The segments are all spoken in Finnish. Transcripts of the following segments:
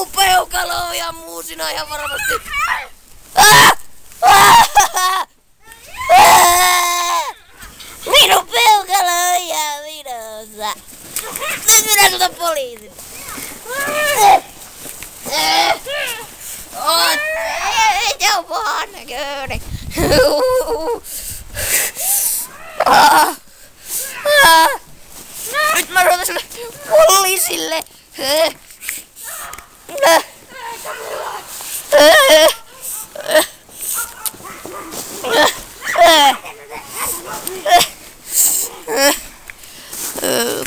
Mun peukalo on ihan muusina ihan varmasti. Minun peukalo on ihan vinossa. Nyt minä tutan poliisin. Se on pahan näköinen. Nyt mä soitan sulle poliisille.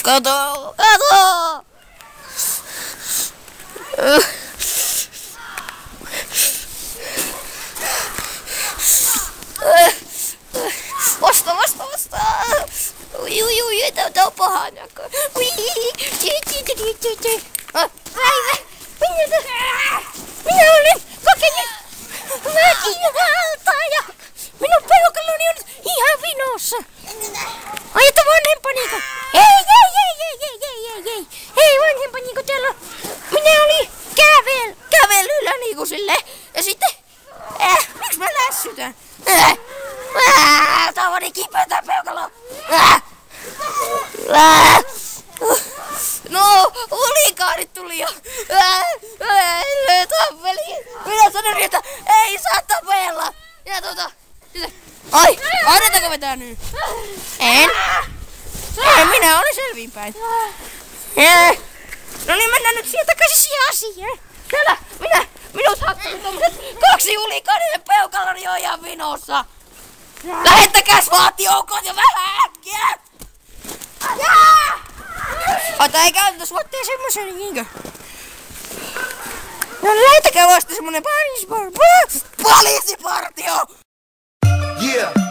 Kato, kato! Vasta, vasta, vasta! Ui, ui, ui, tää on paha näkö. Ui, minä olen kokenut väkivaltaa ja minun peukaloni on ihan vinossa. Aiota vanhempaniko? Hei vanhempaniko täällä on? Minä olin kävelyllä niinku silleen. Ja sitten, miksi mä lässytän? Tää on niin kipeä tää peukalo. No, ulikaarit tuli jo. Tappeli. Minä sanoin, että ei saa tapella. Ja ai, annetaanko me tää nyt? En. Minä olen selvinpäin. No niin, mennään nyt sieltä takaisin siihen asiaan. Täällä, minut hakkasin tommoset 2 ulikaarit ja peukaloni on ihan vinossa. Lähettäkää SWAT-joukot jo vähän äkkiä! Ota, ei käytetä SWATia semmosen niinkö? No lähettäkää vasta semmonen poliisipartio! Yeah!